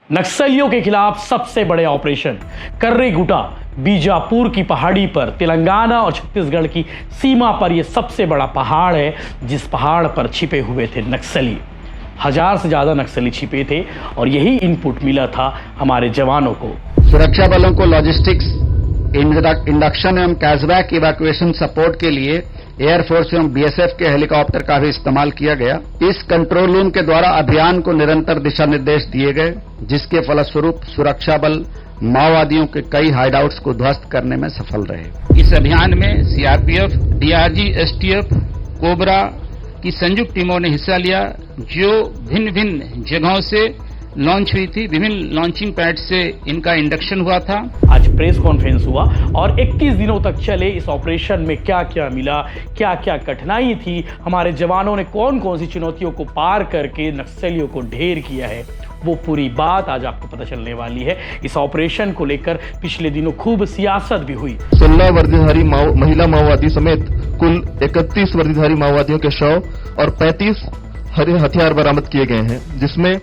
नक्सलियों के खिलाफ सबसे बड़े ऑपरेशन कर्रे गुटा बीजापुर की पहाड़ी पर तेलंगाना और छत्तीसगढ़ की सीमा पर यह सबसे बड़ा पहाड़ है जिस पहाड़ पर छिपे हुए थे नक्सली। 1000 से ज्यादा नक्सली छिपे थे और यही इनपुट मिला था हमारे जवानों को। सुरक्षा बलों को लॉजिस्टिक्स, इंडक्शन एवं कैशबैक इवैक्यूएशन सपोर्ट के लिए एयरफोर्स एवं बीएसएफ के हेलीकॉप्टर का भी इस्तेमाल किया गया। इस कंट्रोल रूम के द्वारा अभियान को निरंतर दिशा निर्देश दिए गए, जिसके फलस्वरूप सुरक्षा बल माओवादियों के कई हाइडआउट्स को ध्वस्त करने में सफल रहे। इस अभियान में सीआरपीएफ, डीआरजी, एसटीएफ, कोबरा की संयुक्त टीमों ने हिस्सा लिया, जो भिन्न भिन्न जगहों से लॉन्च हुई थी। विभिन्न लॉन्चिंग पैड से इनका इंडक्शन हुआ था। आज प्रेस कॉन्फ्रेंस हुआ और 21 दिनों तक चले इस ऑपरेशन में क्या क्या मिला, क्या क्या कठिनाई थी, हमारे जवानों ने कौन कौन सी चुनौतियों को पार करके नक्सलियों को ढेर किया है, वो पूरी बात आज आपको पता चलने वाली है। इस ऑपरेशन को लेकर पिछले दिनों खूब सियासत भी हुई। 16 वर्दीधारी महिला माओवादी समेत कुल 31 वर्दीधारी माओवादियों के शव और 35 हथियार बरामद किए गए हैं, जिसमें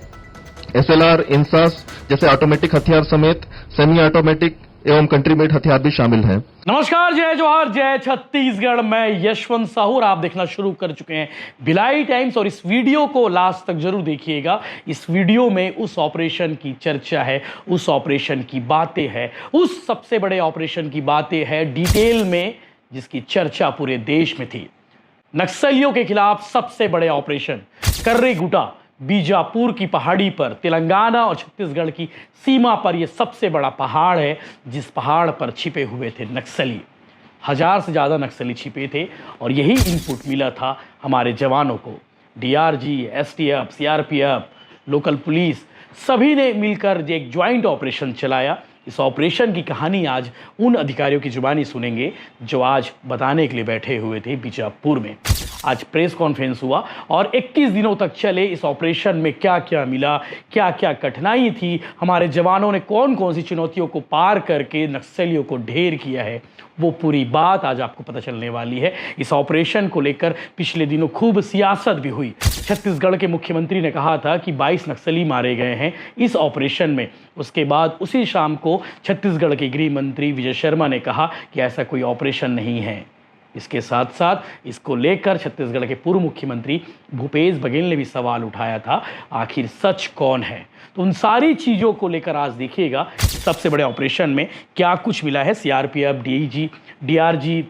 एसएलआर, इंसास जैसे ऑटोमेटिक हथियार समेत सेमी ऑटोमेटिक एवं कंट्री मेड हथियार भी शामिल हैं। नमस्कार, जय जोहार, जय छत्तीसगढ़। मैं यशवंत साहू, आप देखना शुरू कर चुके हैं भिलाई टाइम्स और इस वीडियो को लास्ट तक जरूर देखिएगा। इस वीडियो में उस ऑपरेशन की चर्चा है, उस ऑपरेशन की बातें हैं, उस सबसे बड़े ऑपरेशन की बातें हैं डिटेल में, जिसकी चर्चा पूरे देश में थी। नक्सलियों के खिलाफ सबसे बड़े ऑपरेशन कर्रे गुटा बीजापुर की पहाड़ी पर तेलंगाना और छत्तीसगढ़ की सीमा पर यह सबसे बड़ा पहाड़ है जिस पहाड़ पर छिपे हुए थे नक्सली। 1000 से ज़्यादा नक्सली छिपे थे और यही इनपुट मिला था हमारे जवानों को। DRG, STF, CRPF, local police सभी ने मिलकर एक ज्वाइंट ऑपरेशन चलाया। इस ऑपरेशन की कहानी आज उन अधिकारियों की जुबानी सुनेंगे जो आज बताने के लिए बैठे हुए थे बीजापुर में। आज प्रेस कॉन्फ्रेंस हुआ और 21 दिनों तक चले इस ऑपरेशन में क्या क्या मिला, क्या क्या कठिनाई थी, हमारे जवानों ने कौन कौन सी चुनौतियों को पार करके नक्सलियों को ढेर किया है, वो पूरी बात आज आपको पता चलने वाली है। इस ऑपरेशन को लेकर पिछले दिनों खूब सियासत भी हुई। छत्तीसगढ़ के मुख्यमंत्री ने कहा था कि 22 नक्सली मारे गए हैं इस ऑपरेशन में। उसके बाद उसी शाम को छत्तीसगढ़ के गृह मंत्री विजय शर्मा ने कहा कि ऐसा कोई ऑपरेशन नहीं है। इसके साथ साथ इसको लेकर छत्तीसगढ़ के पूर्व मुख्यमंत्री भूपेश बघेल ने भी सवाल उठाया था, आखिर सच कौन है। तो उन सारी चीज़ों को लेकर आज देखिएगा सबसे बड़े ऑपरेशन में क्या कुछ मिला है। सीआरपीएफ, डीआईजी, डीआरजी,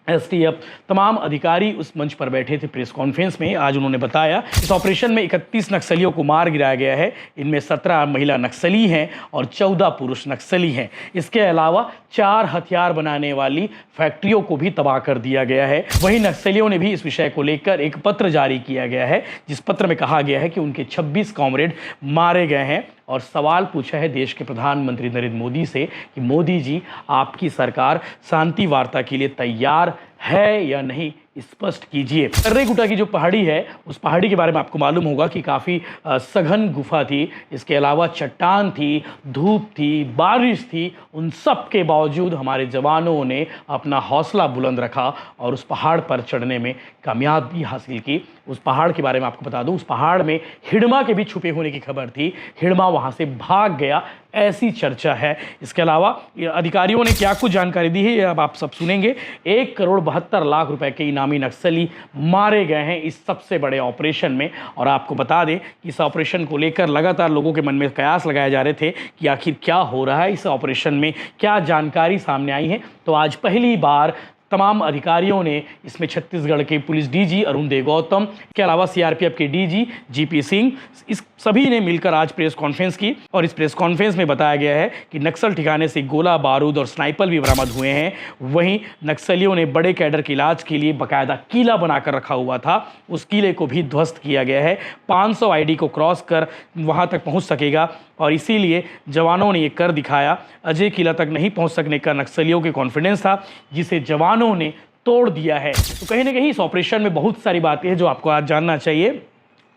एसटीएफ तमाम अधिकारी उस मंच पर बैठे थे प्रेस कॉन्फ्रेंस में। आज उन्होंने बताया इस ऑपरेशन में 31 नक्सलियों को मार गिराया गया है। इनमें 17 महिला नक्सली हैं और 14 पुरुष नक्सली हैं। इसके अलावा 4 हथियार बनाने वाली फैक्ट्रियों को भी तबाह कर दिया गया है। वहीं नक्सलियों ने भी इस विषय को लेकर एक पत्र जारी किया गया है, जिस पत्र में कहा गया है कि उनके 26 कॉमरेड मारे गए हैं और सवाल पूछा है देश के प्रधानमंत्री नरेंद्र मोदी से कि मोदी जी, आपकी सरकार शांति वार्ता के लिए तैयार है या नहीं, स्पष्ट कीजिए। कर्रे गुटा की जो पहाड़ी है, उस पहाड़ी के बारे में आपको मालूम होगा कि काफ़ी सघन गुफा थी। इसके अलावा चट्टान थी, धूप थी, बारिश थी। उन सब के बावजूद हमारे जवानों ने अपना हौसला बुलंद रखा और उस पहाड़ पर चढ़ने में कामयाबी हासिल की। उस पहाड़ के बारे में आपको बता दूं, उस पहाड़ में हिडमा के भी छुपे होने की खबर थी। हिडमा वहाँ से भाग गया, ऐसी चर्चा है। इसके अलावा अधिकारियों ने क्या कुछ जानकारी दी है अब आप सब सुनेंगे। 1,72,00,000 रुपए के इनामी नक्सली मारे गए हैं इस सबसे बड़े ऑपरेशन में। और आपको बता दें कि इस ऑपरेशन को लेकर लगातार लोगों के मन में कयास लगाए जा रहे थे कि आखिर क्या हो रहा है, इस ऑपरेशन में क्या जानकारी सामने आई है। तो आज पहली बार तमाम अधिकारियों ने इसमें छत्तीसगढ़ के पुलिस डीजी अरुण देव गौतम के अलावा सीआरपीएफ के डीजी जीपी सिंह, इस सभी ने मिलकर आज प्रेस कॉन्फ्रेंस की। और इस प्रेस कॉन्फ्रेंस में बताया गया है कि नक्सल ठिकाने से गोला बारूद और स्नाइपर भी बरामद हुए हैं। वहीं नक्सलियों ने बड़े कैडर के इलाज के लिए बाकायदा किला बनाकर रखा हुआ था, उस किले को भी ध्वस्त किया गया है। 500 आईडी को क्रॉस कर वहां तक पहुंच सकेगा और इसीलिए जवानों ने ये कर दिखाया। अजय किला तक नहीं पहुंच सकने का नक्सलियों के कॉन्फिडेंस था, जिसे जवानों ने तोड़ दिया है। तो कहीं ना कहीं इस ऑपरेशन में बहुत सारी बातें हैं जो आपको आज जानना चाहिए।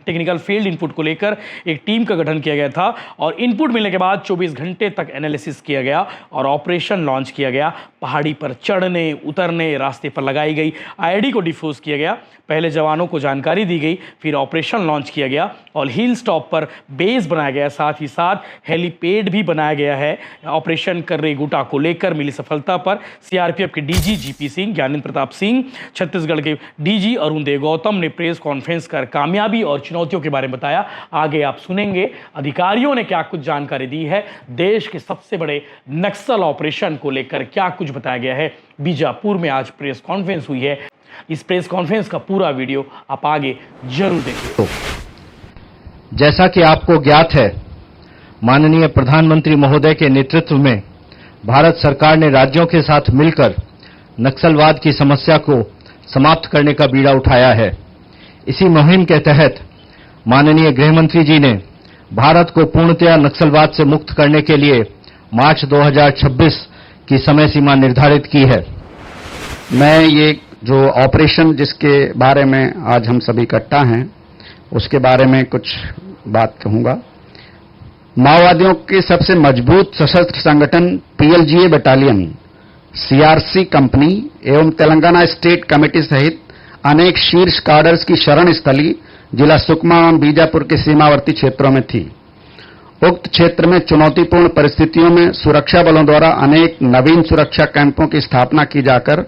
टेक्निकल फील्ड इनपुट को लेकर एक टीम का गठन किया गया था और इनपुट मिलने के बाद 24 घंटे तक एनालिसिस किया गया और ऑपरेशन लॉन्च किया गया। पहाड़ी पर चढ़ने उतरने, रास्ते पर लगाई गई आईडी को डिफ्यूज किया गया। पहले जवानों को जानकारी दी गई, फिर ऑपरेशन लॉन्च किया गया और हिल स्टॉप पर बेस बनाया गया। साथ ही साथ हेलीपैड भी बनाया गया है। ऑपरेशन कर्रे गुटा को लेकर मिली सफलता पर सीआरपीएफ के डीजी जीपी सिंह, ज्ञानेंद्र प्रताप सिंह, छत्तीसगढ़ के डीजी अरुण देव गौतम ने प्रेस कॉन्फ्रेंस कर कामयाबी और चुनौतियों के बारे में बताया। आगे आप सुनेंगे अधिकारियों ने क्या कुछ जानकारी दी है, देश के सबसे बड़े नक्सल ऑपरेशन को लेकर क्या कुछ बताया गया है। बीजापुर में आज प्रेस कॉन्फ्रेंस हुई है। इस प्रेस कॉन्फ्रेंस का पूरा वीडियो आप आगे जरूर देखें। जैसा कि आपको ज्ञात है, माननीय प्रधानमंत्री महोदय के नेतृत्व में भारत सरकार ने राज्यों के साथ मिलकर नक्सलवाद की समस्या को समाप्त करने का बीड़ा उठाया है। इसी मुहिम के तहत माननीय गृह मंत्री जी ने भारत को पूर्णतया नक्सलवाद से मुक्त करने के लिए मार्च 2026 की समय सीमा निर्धारित की है। मैं ये जो ऑपरेशन जिसके बारे में आज हम सभी इकट्ठा हैं उसके बारे में कुछ बात कहूंगा। माओवादियों के सबसे मजबूत सशस्त्र संगठन पीएलजीए बटालियन, सीआरसी कंपनी एवं तेलंगाना स्टेट कमेटी सहित अनेक शीर्ष काडर्स की शरण स्थली जिला सुकमा एवं बीजापुर के सीमावर्ती क्षेत्रों में थी। उक्त क्षेत्र में चुनौतीपूर्ण परिस्थितियों में सुरक्षा बलों द्वारा अनेक नवीन सुरक्षा कैंपों की स्थापना की जाकर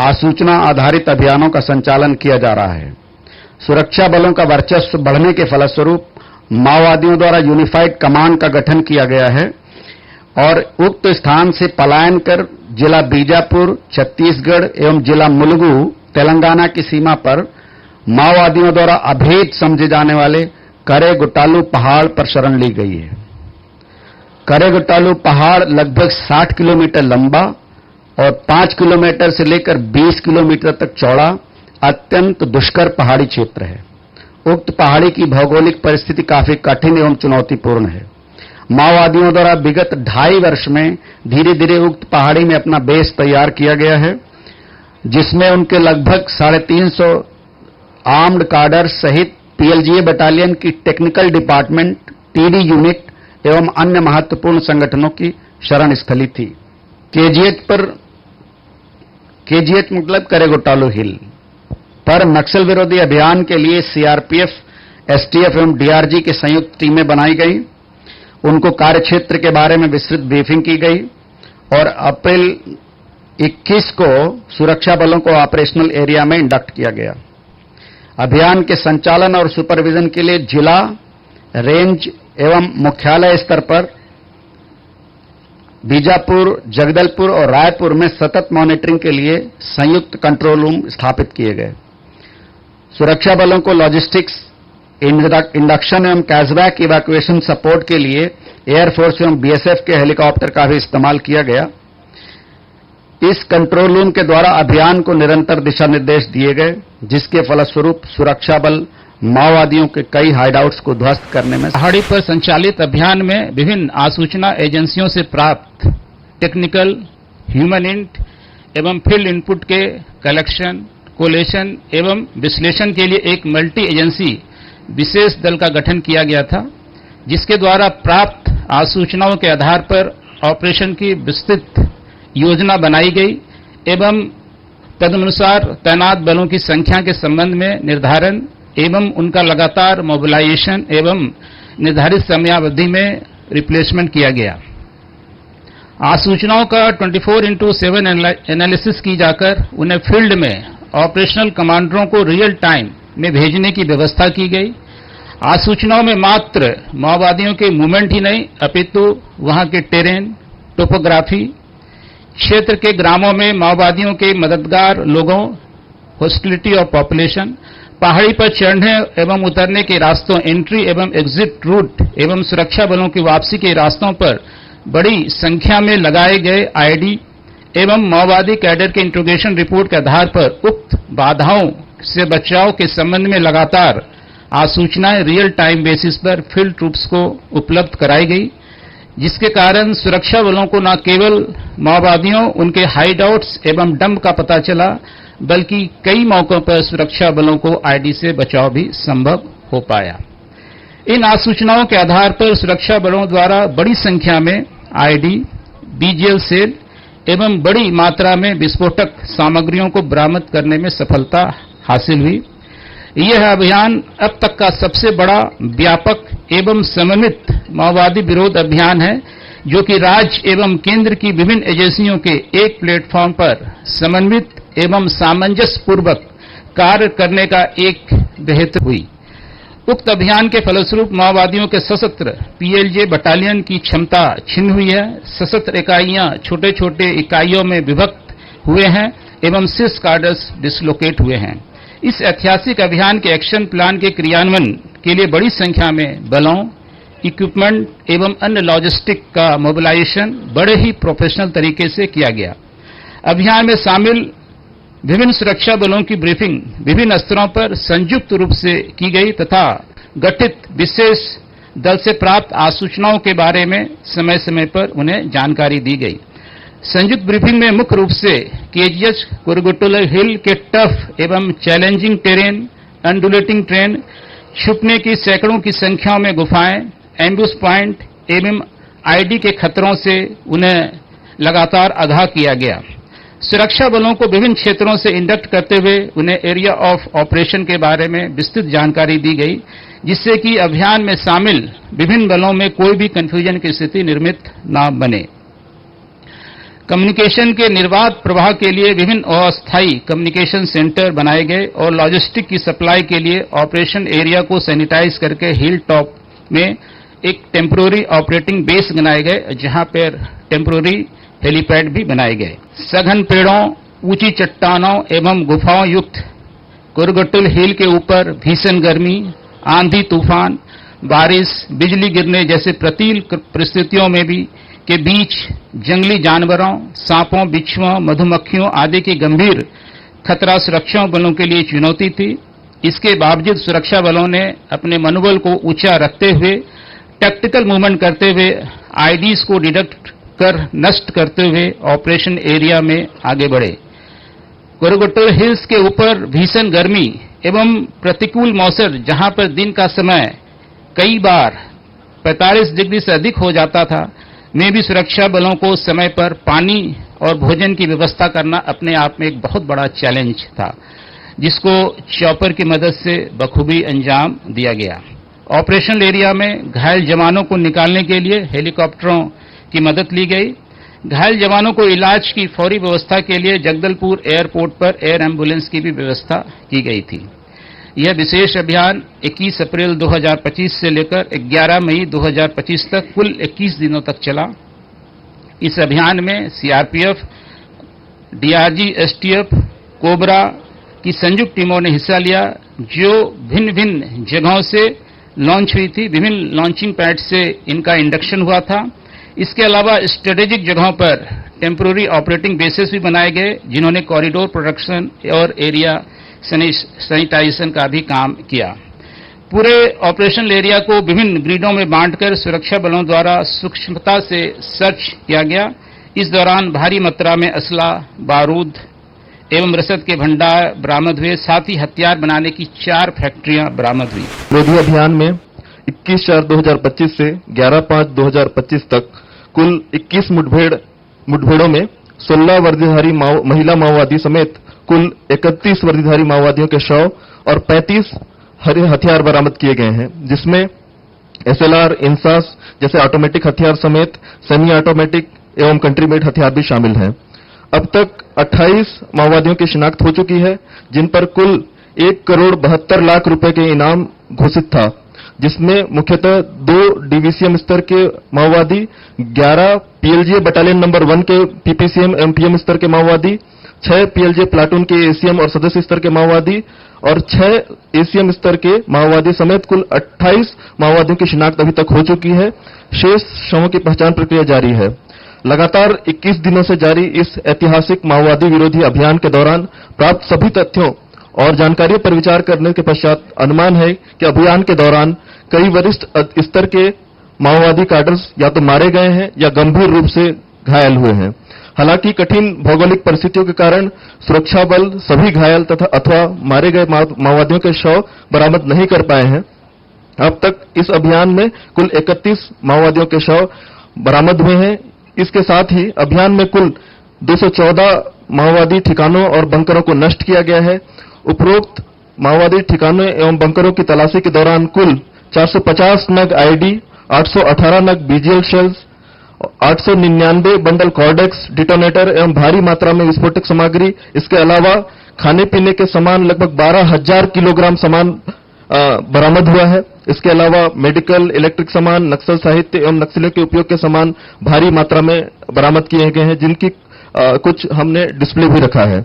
आसूचना आधारित अभियानों का संचालन किया जा रहा है। सुरक्षा बलों का वर्चस्व बढ़ने के फलस्वरूप माओवादियों द्वारा यूनिफाइड कमांड का गठन किया गया है और उक्त स्थान से पलायन कर जिला बीजापुर छत्तीसगढ़ एवं जिला मुलुगु तेलंगाना की सीमा पर माओवादियों द्वारा अभेद समझे जाने वाले करे गुटालू पहाड़ पर शरण ली गई है। करे गुटालू पहाड़ लगभग 60 किलोमीटर लंबा और 5 किलोमीटर से लेकर 20 किलोमीटर तक चौड़ा अत्यंत दुष्कर पहाड़ी क्षेत्र है। उक्त पहाड़ी की भौगोलिक परिस्थिति काफी कठिन एवं चुनौतीपूर्ण है। माओवादियों द्वारा विगत 2.5 वर्ष में धीरे धीरे उक्त पहाड़ी में अपना बेस तैयार किया गया है, जिसमें उनके लगभग 350 आर्म्ड काडर सहित पीएलजीए बटालियन की टेक्निकल डिपार्टमेंट, टीडी यूनिट एवं अन्य महत्वपूर्ण संगठनों की शरण स्थली थी। केजीएच मतलब करेगोटालू हिल पर नक्सल विरोधी अभियान के लिए सीआरपीएफ, एसटीएफ एवं डीआरजी की संयुक्त टीमें बनाई गई। उनको कार्यक्षेत्र के बारे में विस्तृत ब्रीफिंग की गई और अप्रैल 21 को सुरक्षा बलों को ऑपरेशनल एरिया में इंडक्ट किया गया। अभियान के संचालन और सुपरविजन के लिए जिला, रेंज एवं मुख्यालय स्तर पर बीजापुर, जगदलपुर और रायपुर में सतत मॉनिटरिंग के लिए संयुक्त कंट्रोल रूम स्थापित किए गए। सुरक्षा बलों को लॉजिस्टिक्स, इंडक्शन एवं कैशबैक इवैक्यूएशन सपोर्ट के लिए एयरफोर्स एवं बीएसएफ के हेलीकॉप्टर का भी इस्तेमाल किया गया। इस कंट्रोल रूम के द्वारा अभियान को निरंतर दिशा निर्देश दिए गए, जिसके फलस्वरूप सुरक्षा बल माओवादियों के कई हाइडआउट्स को ध्वस्त करने में पहाड़ी पर संचालित अभियान में विभिन्न आसूचना एजेंसियों से प्राप्त टेक्निकल, ह्यूमन इंट एवं फील्ड इनपुट के कलेक्शन, कोलेशन एवं विश्लेषण के लिए एक मल्टी एजेंसी विशेष दल का गठन किया गया था, जिसके द्वारा प्राप्त आसूचनाओं के आधार पर ऑपरेशन की विस्तृत योजना बनाई गई एवं तदनुसार तैनात बलों की संख्या के संबंध में निर्धारण एवं उनका लगातार मोबिलाइजेशन एवं निर्धारित समयावधि में रिप्लेसमेंट किया गया। आसूचनाओं का 24/7 एनालिसिस की जाकर उन्हें फील्ड में ऑपरेशनल कमांडरों को रियल टाइम में भेजने की व्यवस्था की गई। आसूचनाओं में मात्र माओवादियों के मूवमेंट ही नहीं अपितु वहां के टेरेन, टोपोग्राफी, क्षेत्र के ग्रामों में माओवादियों के मददगार लोगों, हॉस्टिलिटी ऑफ पॉपुलेशन, पहाड़ी पर चढ़ने एवं उतरने के रास्तों, एंट्री एवं एग्जिट रूट एवं सुरक्षा बलों की वापसी के रास्तों पर बड़ी संख्या में लगाए गए आईडी एवं माओवादी कैडर के इंट्रोगेशन रिपोर्ट के आधार पर उक्त बाधाओं से बचाव के संबंध में लगातार आसूचनाएं रियल टाइम बेसिस पर फील्ड ट्रूप्स को उपलब्ध कराई गई, जिसके कारण सुरक्षा बलों को न केवल माओवादियों, उनके हाइडआउट्स एवं डंप का पता चला, बल्कि कई मौकों पर सुरक्षा बलों को आईडी से बचाव भी संभव हो पाया। इन आसूचनाओं के आधार पर सुरक्षा बलों द्वारा बड़ी संख्या में आईडी, बीजीएल सेल एवं बड़ी मात्रा में विस्फोटक सामग्रियों को बरामद करने में सफलता हासिल हुई। यह अभियान अब तक का सबसे बड़ा व्यापक एवं समन्वित माओवादी विरोध अभियान है, जो कि राज्य एवं केंद्र की विभिन्न एजेंसियों के एक प्लेटफॉर्म पर समन्वित एवं सामंजस्य पूर्वक कार्य करने का एक बेहतर हुई। उक्त अभियान के फलस्वरूप माओवादियों के सशस्त्र पीएलजे बटालियन की क्षमता छिन्न हुई है, सशस्त्र इकाइयां छोटे छोटे इकाइयों में विभक्त हुए हैं एवं शीर्ष कार्डर्स डिसलोकेट हुए हैं। इस ऐतिहासिक अभियान के एक्शन प्लान के क्रियान्वयन के लिए बड़ी संख्या में बलों, इक्विपमेंट एवं अन्य लॉजिस्टिक का मोबिलाइजेशन बड़े ही प्रोफेशनल तरीके से किया गया। अभियान में शामिल विभिन्न सुरक्षा बलों की ब्रीफिंग विभिन्न स्तरों पर संयुक्त रूप से की गई तथा गठित विशेष दल से प्राप्त आसूचनाओं के बारे में समय समय पर उन्हें जानकारी दी गई। संयुक्त ब्रीफिंग में मुख्य रूप से केजीएच कुरुगुट्टल हिल के टफ एवं चैलेंजिंग टेरेन, अंडुलेटिंग ट्रेन, छुपने की सैकड़ों की संख्या में गुफाएं, एम्बुश पॉइंट एवं आईडी के खतरों से उन्हें लगातार आगाह किया गया। सुरक्षा बलों को विभिन्न क्षेत्रों से इंडक्ट करते हुए उन्हें एरिया ऑफ ऑपरेशन के बारे में विस्तृत जानकारी दी गई, जिससे कि अभियान में शामिल विभिन्न बलों में कोई भी कंफ्यूजन की स्थिति निर्मित न बने। कम्युनिकेशन के निर्बाध प्रवाह के लिए विभिन्न अस्थायी कम्युनिकेशन सेंटर बनाए गए और लॉजिस्टिक की सप्लाई के लिए ऑपरेशन एरिया को सैनिटाइज करके हिल टॉप में एक टेम्पोररी ऑपरेटिंग बेस बनाए गए, जहां पर टेम्पोररी हेलीपैड भी बनाए गए। सघन पेड़ों, ऊंची चट्टानों एवं गुफाओं युक्त कुरुगुट्टल हिल के ऊपर भीषण गर्मी, आंधी तूफान, बारिश, बिजली गिरने जैसे प्रतिकूल परिस्थितियों में भी के बीच जंगली जानवरों, सांपों, बिच्छुओं, मधुमक्खियों आदि की गंभीर खतरा सुरक्षा बलों के लिए चुनौती थी। इसके बावजूद सुरक्षा बलों ने अपने मनोबल को ऊंचा रखते हुए टैक्टिकल मूवमेंट करते हुए आईडीज को डिटेक्ट कर नष्ट करते हुए ऑपरेशन एरिया में आगे बढ़े। कुरुगुट्टल हिल्स के ऊपर भीषण गर्मी एवं प्रतिकूल मौसम, जहां पर दिन का समय कई बार 45 डिग्री से अधिक हो जाता था, में भी सुरक्षा बलों को समय पर पानी और भोजन की व्यवस्था करना अपने आप में एक बहुत बड़ा चैलेंज था, जिसको चॉपर की मदद से बखूबी अंजाम दिया गया। ऑपरेशन एरिया में घायल जवानों को निकालने के लिए हेलीकॉप्टरों की मदद ली गई। घायल जवानों को इलाज की फौरी व्यवस्था के लिए जगदलपुर एयरपोर्ट पर एयर एम्बुलेंस की भी व्यवस्था की गई थी। यह विशेष अभियान 21 अप्रैल 2025 से लेकर 11 मई 2025 तक कुल 21 दिनों तक चला। इस अभियान में सीआरपीएफ, डीआरजी, एसटीएफ, कोबरा की संयुक्त टीमों ने हिस्सा लिया, जो भिन्न भिन्न जगहों से लॉन्च हुई थी। विभिन्न लॉन्चिंग पैड से इनका इंडक्शन हुआ था। इसके अलावा स्ट्रेटेजिक जगहों पर टेम्पोररी ऑपरेटिंग बेसेस भी बनाए गए, जिन्होंने कॉरिडोर प्रोटेक्शन और एरिया सैनिटाइजेशन का भी काम किया। पूरे ऑपरेशन एरिया को विभिन्न ग्रिडों में बांटकर सुरक्षा बलों द्वारा सूक्ष्मता से सर्च किया गया। इस दौरान भारी मात्रा में असला, बारूद एवं रसद के भंडार बरामद हुए। साथ ही हथियार बनाने की 4 फैक्ट्रियां बरामद हुई। विरोधी अभियान में 21/4/2025 से 11/5/2025 तक कुल 21 मुठभेड़ों में 16 वर्दीधारी महिला माओवादी समेत कुल 31 वर्दीधारी माओवादियों के शव और 35 हथियार बरामद किए गए हैं, जिसमें एसएलआर, इंसास जैसे ऑटोमेटिक हथियार समेत सेमी ऑटोमेटिक एवं कंट्री मेड हथियार भी शामिल हैं। अब तक 28 माओवादियों की शिनाख्त हो चुकी है, जिन पर कुल 1,72,00,000 रुपए के इनाम घोषित था, जिसमें मुख्यतः 2 डीवीसीएम स्तर के माओवादी, 11 पीएलजे बटालियन नंबर 1 के पीपीसीएम एमपीएम स्तर के माओवादी, 6 पीएलजे प्लाटून के एसीएम और सदस्य स्तर के माओवादी और 6 एसीएम स्तर के माओवादी समेत कुल 28 माओवादियों की शिनाख्त अभी तक हो चुकी है। शेष शवों की पहचान प्रक्रिया जारी है। लगातार 21 दिनों से जारी इस ऐतिहासिक माओवादी विरोधी अभियान के दौरान प्राप्त सभी तथ्यों और जानकारियों पर विचार करने के पश्चात अनुमान है कि अभियान के दौरान कई वरिष्ठ स्तर के माओवादी कैडर्स या तो मारे गए हैं या गंभीर रूप से घायल हुए हैं। हालांकि कठिन भौगोलिक परिस्थितियों के कारण सुरक्षा बल सभी घायल तथा अथवा मारे गए माओवादियों के शव बरामद नहीं कर पाए हैं। अब तक इस अभियान में कुल 31 माओवादियों के शव बरामद हुए हैं। इसके साथ ही अभियान में कुल 214 माओवादी ठिकानों और बंकरों को नष्ट किया गया है। उपरोक्त माओवादी ठिकानों एवं बंकरों की तलाशी के दौरान कुल 450 नग आईडी, 818 नग BGL shells, 899 bundle Cordtex, detonator एवं भारी मात्रा में विस्फोटक सामग्री, इसके अलावा खाने पीने के सामान लगभग 12,000 किलोग्राम सामान बरामद हुआ है। इसके अलावा मेडिकल, इलेक्ट्रिक सामान, नक्सल साहित्य एवं नक्सलियों के उपयोग के सामान भारी मात्रा में बरामद किए गए हैं, जिनकी कुछ हमने डिस्प्ले भी रखा है।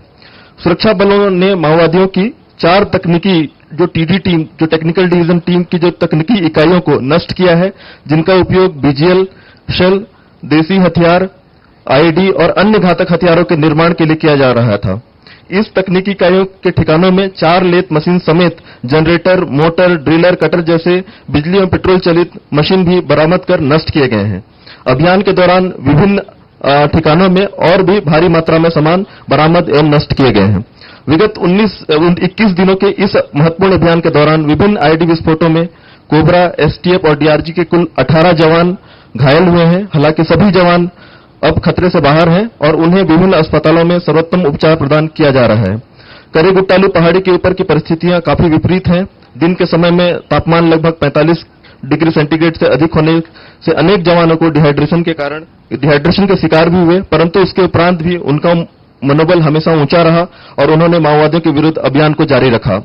सुरक्षा बलों ने माओवादियों की 4 तकनीकी जो टीडी टीम, जो टेक्निकल डिवीजन टीम की जो तकनीकी इकाइयों को नष्ट किया है, जिनका उपयोग बीजीएल शेल, देसी हथियार, आईडी और अन्य घातक हथियारों के निर्माण के लिए किया जा रहा था। इस तकनीकी इकाइयों के ठिकानों में 4 लेथ मशीन समेत जनरेटर, मोटर, ड्रिलर, कटर जैसे बिजली एवं पेट्रोल चलित मशीन भी बरामद कर नष्ट किए गए हैं। अभियान के दौरान विभिन्न ठिकानों में और भी भारी मात्रा में सामान बरामद एवं नष्ट किए गए हैं। विगत 21 दिनों के इस महत्वपूर्ण अभियान के दौरान विभिन्न आईडी विस्फोटों में कोबरा, एसटीएफ और डीआरजी के कुल 18 जवान घायल हुए हैं। हालांकि सभी जवान अब खतरे से बाहर हैं और उन्हें विभिन्न अस्पतालों में सर्वोत्तम उपचार प्रदान किया जा रहा है। करेगुट्टालू पहाड़ी के ऊपर की परिस्थितियां काफी विपरीत हैं। दिन के समय में तापमान लगभग 45 डिग्री सेंटीग्रेड से अधिक होने से अनेक जवानों को डिहाइड्रेशन के शिकार भी हुए, परंतु उसके उपरांत भी उनका मनोबल हमेशा ऊंचा रहा और उन्होंने माओवादियों के विरुद्ध अभियान को जारी रखा।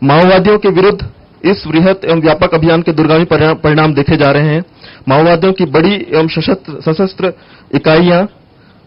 माओवादियों के विरुद्ध इस वृहत एवं व्यापक अभियान के दूरगामी परिणाम देखे जा रहे हैं। माओवादियों की बड़ी एवं सशस्त्र इकाइयां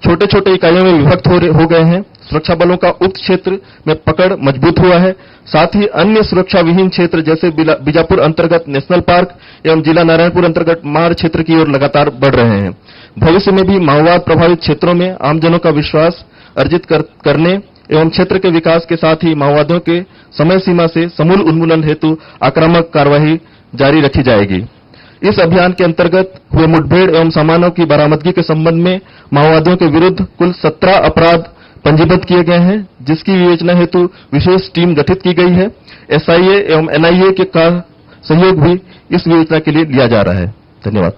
छोटे छोटे इकाइयों में विभक्त हो गए हैं। सुरक्षा बलों का उक्त क्षेत्र में पकड़ मजबूत हुआ है। साथ ही अन्य सुरक्षा विहीन क्षेत्र जैसे बीजापुर अंतर्गत नेशनल पार्क एवं जिला नारायणपुर अंतर्गत मार क्षेत्र की ओर लगातार बढ़ रहे हैं। भविष्य में भी माओवाद प्रभावित क्षेत्रों में आमजनों का विश्वास अर्जित करने एवं क्षेत्र के विकास के साथ ही माओवादियों के समय सीमा से समूल उन्मूलन हेतु आक्रामक कार्यवाही जारी रखी जाएगी। इस अभियान के अंतर्गत हुए मुठभेड़ एवं सामानों की बरामदगी के संबंध में माओवादियों के विरुद्ध कुल 17 अपराध पंजीबद्ध किए गए हैं, जिसकी विवेचना हेतु विशेष टीम गठित की गई है। एसआईए एवं एनआईए का सहयोग भी इस विवेचना के लिए लिया जा रहा है। धन्यवाद।